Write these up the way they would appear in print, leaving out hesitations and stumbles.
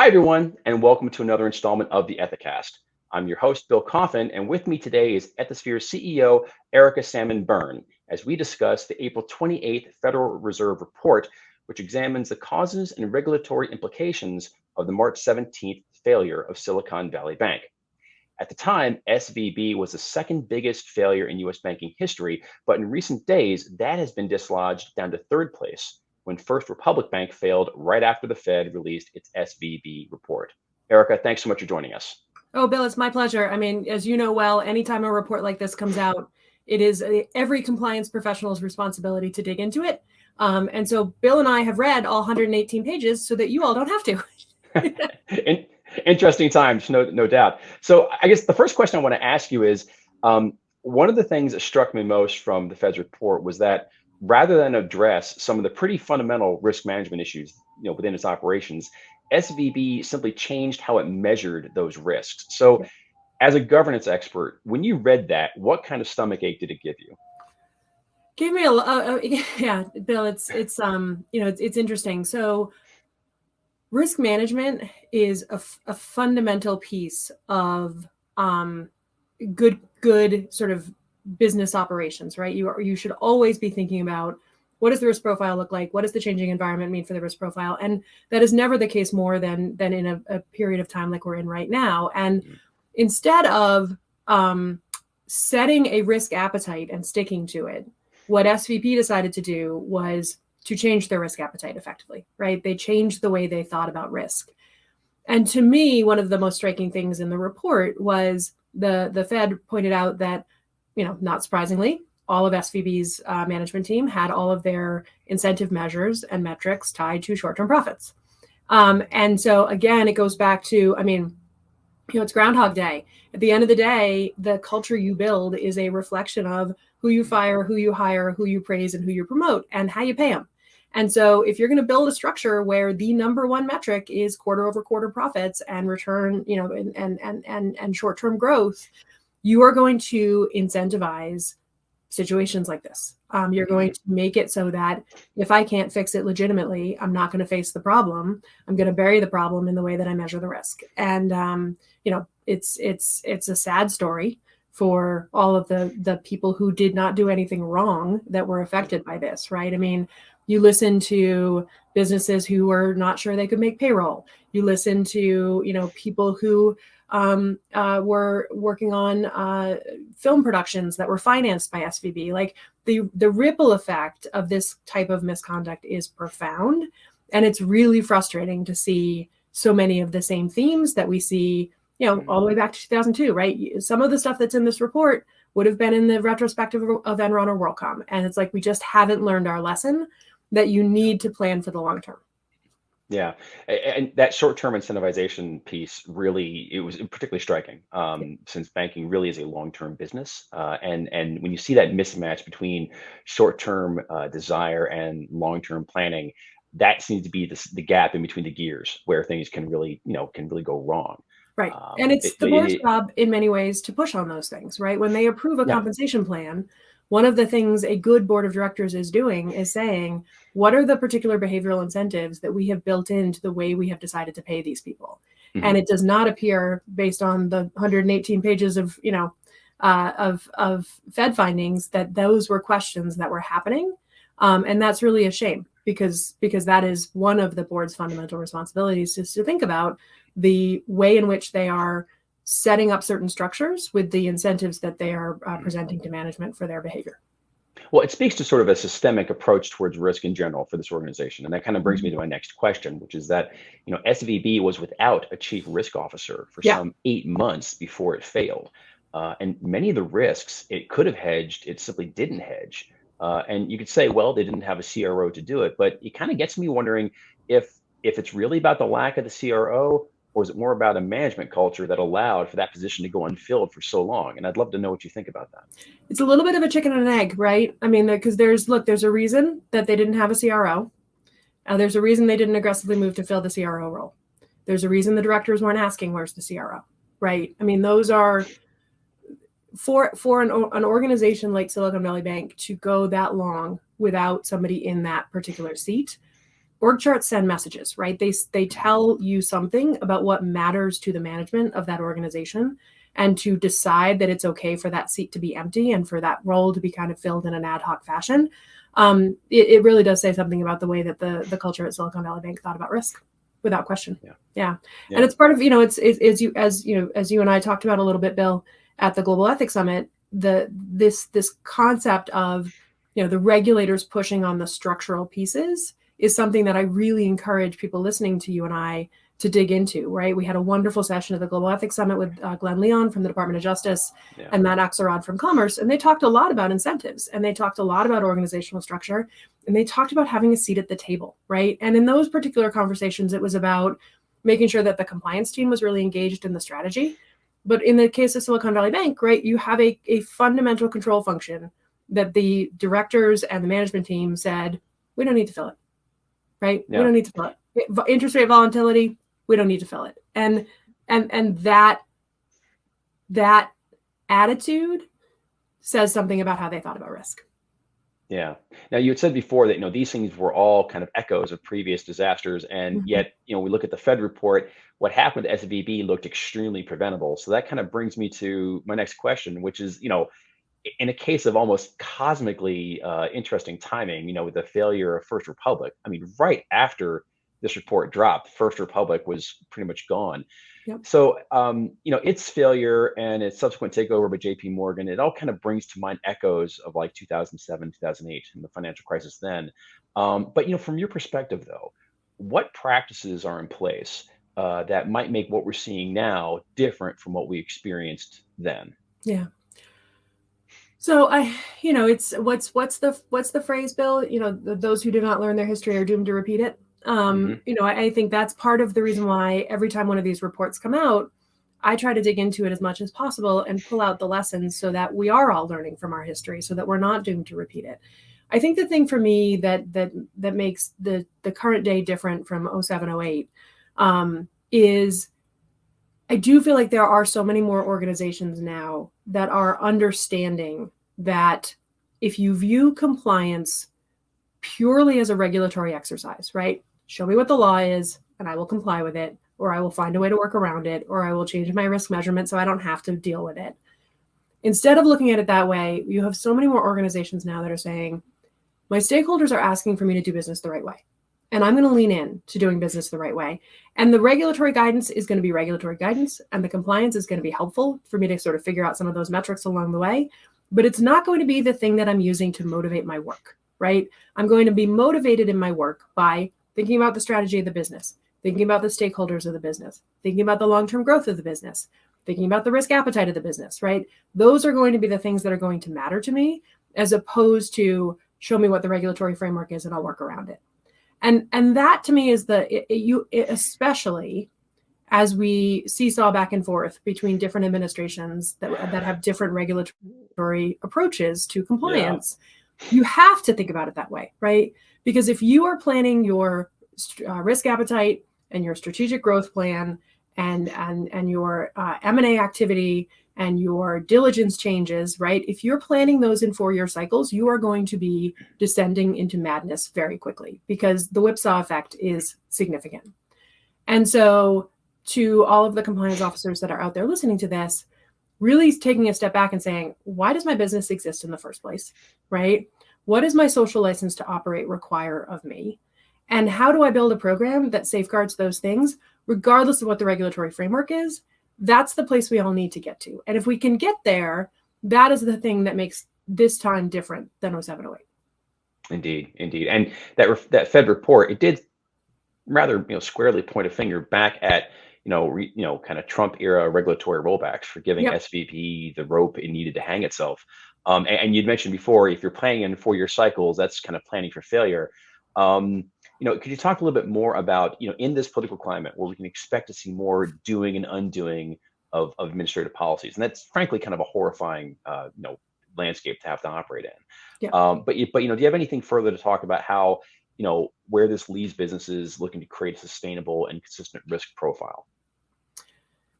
Hi, everyone, and welcome to another installment of the Ethicast. I'm your host, Bill Coffin, and with me today is Ethisphere CEO Erica Salmon Byrne as we discuss the April 28th Federal Reserve report, which examines the causes and regulatory implications of the March 17th failure of Silicon Valley Bank. At the time, SVB was the second biggest failure in US banking history, but in recent days, that has been dislodged down to third place when First Republic Bank failed right after the Fed released its SVB report. Erica, thanks so much for joining us. Oh, Bill, it's my pleasure. I mean, as you know well, anytime a report like this comes out, it is every compliance professional's responsibility to dig into it. And so Bill and I have read all 118 pages so that you all don't have to. Interesting times, no doubt. So I guess the first question I want to ask you is, one of the things that struck me most from the Fed's report was that rather than address some of the pretty fundamental risk management issues, within its operations, SVB simply changed how it measured those risks. So, as a governance expert, when you read that, what kind of stomach ache did it give you? Gave me yeah, Bill. It's interesting. So, risk management is a fundamental piece of good sort of business operations, right? You should always be thinking about what does the risk profile look like? What does the changing environment mean for the risk profile? And that is never the case more than in a period of time like we're in right now. And instead of setting a risk appetite and sticking to it, what SVP decided to do was to change their risk appetite effectively, right? They changed the way they thought about risk. And to me, one of the most striking things in the report was the Fed pointed out that, not surprisingly, all of SVB's management team had all of their incentive measures and metrics tied to short-term profits. And so again, it goes back to, it's Groundhog Day. At the end of the day, the culture you build is a reflection of who you fire, who you hire, who you praise, and who you promote, and how you pay them. And so if you're going to build a structure where the number one metric is quarter over quarter profits and return, and short-term growth, you are going to incentivize situations like this. You're going to make it so that if I can't fix it legitimately, I'm not going to face the problem. I'm going to bury the problem in the way that I measure the risk. And it's a sad story for all of the people who did not do anything wrong that were affected by this, right? I mean, you listen to businesses who were not sure they could make payroll. You listen to, people who were working on film productions that were financed by SVB. Like the ripple effect of this type of misconduct is profound. And it's really frustrating to see so many of the same themes that we see, all the way back to 2002, right? Some of the stuff that's in this report would have been in the retrospective of Enron or WorldCom. And it's like, we just haven't learned our lesson that you need to plan for the long term. Yeah, and that short-term incentivization piece it was particularly striking, since banking really is a long-term business, and when you see that mismatch between short-term desire and long-term planning, that seems to be the gap in between the gears where things can really go wrong. Right, and it's the board's job in many ways to push on those things, right? When they approve a compensation plan, one of the things a good board of directors is doing is saying, what are the particular behavioral incentives that we have built into the way we have decided to pay these people? Mm-hmm. And it does not appear, based on the 118 pages of Fed findings, that those were questions that were happening. And that's really a shame because that is one of the board's fundamental responsibilities, is to think about the way in which they are setting up certain structures with the incentives that they are presenting to management for their behavior. Well, it speaks to sort of a systemic approach towards risk in general for this organization. And that kind of brings me to my next question, which is that, SVB was without a chief risk officer for some 8 months before it failed. And many of the risks it could have hedged, it simply didn't hedge. And you could say, well, they didn't have a CRO to do it, but it kind of gets me wondering if it's really about the lack of the CRO, or is it more about a management culture that allowed for that position to go unfilled for so long? And I'd love to know what you think about that. It's a little bit of a chicken and an egg, right? I mean, because there's a reason that they didn't have a CRO. There's a reason they didn't aggressively move to fill the CRO role. There's a reason the directors weren't asking, where's the CRO, right? I mean, those are, for an organization like Silicon Valley Bank to go that long without somebody in that particular seat org charts send messages, right? They tell you something about what matters to the management of that organization, and to decide that it's okay for that seat to be empty and for that role to be kind of filled in an ad hoc fashion. It really does say something about the way that the culture at Silicon Valley Bank thought about risk, without question. Yeah. And it's part of, it's as you and I talked about a little bit, Bill, at the Global Ethics Summit, this concept of, the regulators pushing on the structural pieces is something that I really encourage people listening to you and I to dig into, right? We had a wonderful session at the Global Ethics Summit with Glenn Leon from the Department of Justice and Matt Axelrod from Commerce. And they talked a lot about incentives, and they talked a lot about organizational structure, and they talked about having a seat at the table, right? And in those particular conversations, it was about making sure that the compliance team was really engaged in the strategy. But in the case of Silicon Valley Bank, right, you have a fundamental control function that the directors and the management team said, we don't need to fill it, right? We don't need to fill it. Interest rate volatility, we don't need to fill it. And that attitude says something about how they thought about risk. Yeah. Now, you had said before that, these things were all kind of echoes of previous disasters. And yet, we look at the Fed report, what happened to SVB looked extremely preventable. So that kind of brings me to my next question, which is, in a case of almost cosmically interesting timing, with the failure of First Republic, right after this report dropped, First Republic was pretty much gone. Yep. So, its failure and its subsequent takeover by JP Morgan, it all kind of brings to mind echoes of like 2007, 2008 and the financial crisis then. But, from your perspective, though, what practices are in place that might make what we're seeing now different from what we experienced then? Yeah. So it's what's the phrase, Bill? Those who do not learn their history are doomed to repeat it. I think that's part of the reason why every time one of these reports come out, I try to dig into it as much as possible and pull out the lessons so that we are all learning from our history, so that we're not doomed to repeat it. I think the thing for me that makes the current day different from 07, 08 is I do feel like there are so many more organizations now that are understanding that if you view compliance purely as a regulatory exercise, right? Show me what the law is and I will comply with it, or I will find a way to work around it, or I will change my risk measurement so I don't have to deal with it. Instead of looking at it that way, you have so many more organizations now that are saying, my stakeholders are asking for me to do business the right way, and I'm going to lean in to doing business the right way. And the regulatory guidance is going to be regulatory guidance, and the compliance is going to be helpful for me to sort of figure out some of those metrics along the way. But it's not going to be the thing that I'm using to motivate my work, right? I'm going to be motivated in my work by thinking about the strategy of the business, thinking about the stakeholders of the business, thinking about the long-term growth of the business, thinking about the risk appetite of the business, right? Those are going to be the things that are going to matter to me, as opposed to show me what the regulatory framework is and I'll work around it. And that to me is especially as we seesaw back and forth between different administrations that have different regulatory approaches to compliance. You have to think about it that way, right? Because if you are planning your risk appetite and your strategic growth plan and your M&A activity and your diligence changes, right? If you're planning those in 4-year cycles, you are going to be descending into madness very quickly, because the whipsaw effect is significant. And so to all of the compliance officers that are out there listening to this, really taking a step back and saying, why does my business exist in the first place, right? What does my social license to operate require of me? And how do I build a program that safeguards those things, regardless of what the regulatory framework is? That's the place we all need to get to. And if we can get there, that is the thing that makes this time different than 07, 08. Indeed. And that Fed report, it did rather squarely point a finger back at kind of Trump era regulatory rollbacks for giving SVB the rope it needed to hang itself. And you'd mentioned before, if you're planning in 4-year cycles, that's kind of planning for failure. Could you talk a little bit more about, in this political climate where we can expect to see more doing and undoing of administrative policies? And that's frankly kind of a horrifying, landscape to have to operate in. But do you have anything further to talk about how, where this leaves businesses looking to create a sustainable and consistent risk profile?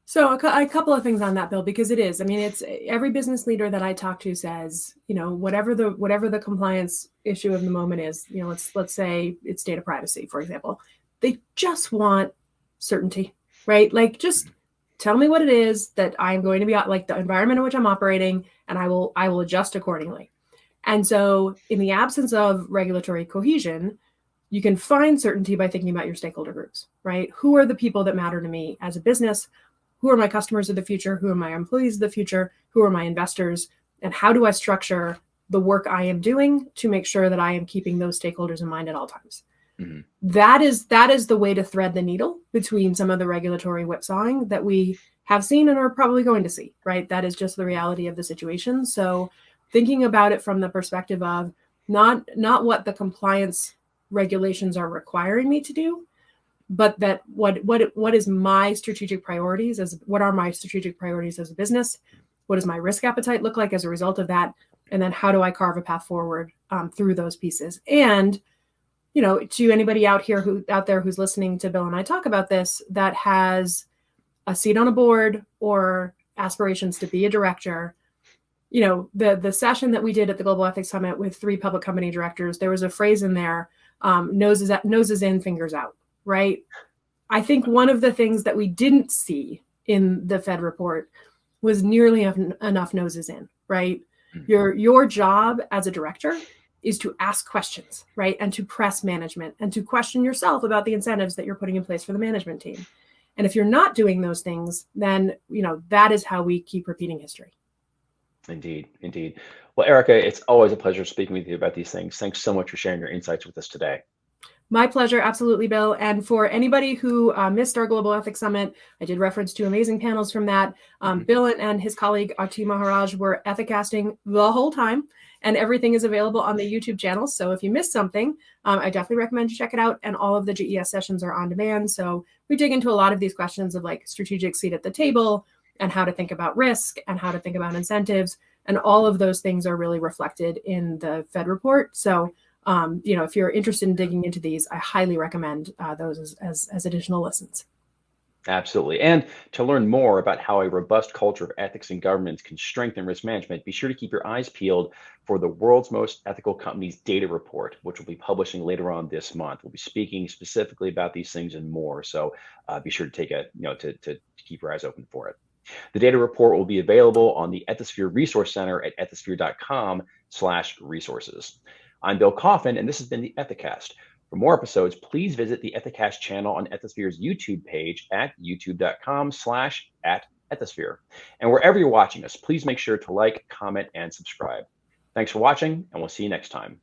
So a couple of things on that, Bill, because it is. I mean, it's every business leader that I talk to says, whatever the compliance issue of the moment is, let's say it's data privacy, for example, they just want certainty, right? Like, just tell me what it is that I'm going to be, like, the environment in which I'm operating, and I will adjust accordingly. And so, in the absence of regulatory cohesion, you can find certainty by thinking about your stakeholder groups, right? Who are the people that matter to me as a business? Who are my customers of the future? Who are my employees of the future? Who are my investors? And how do I structure the work I am doing to make sure that I am keeping those stakeholders in mind at all times? Mm-hmm. That is the way to thread the needle between some of the regulatory whipsawing that we have seen and are probably going to see, right? That is just the reality of the situation. So thinking about it from the perspective of not what the compliance regulations are requiring me to do, but that what is my strategic priorities what are my strategic priorities as a business? What does my risk appetite look like as a result of that? And then how do I carve a path forward through those pieces? And, to anybody out there who's listening to Bill and I talk about this, that has a seat on a board or aspirations to be a director, the session that we did at the Global Ethics Summit with 3 public company directors, there was a phrase in there, noses in, fingers out. Right. I think one of the things that we didn't see in the Fed report was nearly enough noses in, right? Mm-hmm. Your job as a director is to ask questions, right? And to press management and to question yourself about the incentives that you're putting in place for the management team. And if you're not doing those things, then, that is how we keep repeating history. Indeed. Indeed. Well, Erica, it's always a pleasure speaking with you about these things. Thanks so much for sharing your insights with us today. My pleasure. Absolutely, Bill. And for anybody who missed our Global Ethics Summit, I did reference 2 amazing panels from that. Bill and his colleague, Ati Maharaj, were ethicasting the whole time, and everything is available on the YouTube channel. So if you missed something, I definitely recommend you check it out. And all of the GES sessions are on demand. So we dig into a lot of these questions of, like, strategic seat at the table and how to think about risk and how to think about incentives. And all of those things are really reflected in the Fed report. So if you're interested in digging into these, I highly recommend those as additional listens. Absolutely. And to learn more about how a robust culture of ethics and governance can strengthen risk management, be sure to keep your eyes peeled for the World's Most Ethical Companies Data Report, which we'll be publishing later on this month. We'll be speaking specifically about these things and more. So be sure to take to keep your eyes open for it. The data report will be available on the Ethisphere Resource Center at ethisphere.com/resources. I'm Bill Coffin, and this has been the Ethicast. For more episodes, please visit the Ethicast channel on Ethisphere's YouTube page at youtube.com/@Ethisphere. And wherever you're watching us, please make sure to like, comment, and subscribe. Thanks for watching, and we'll see you next time.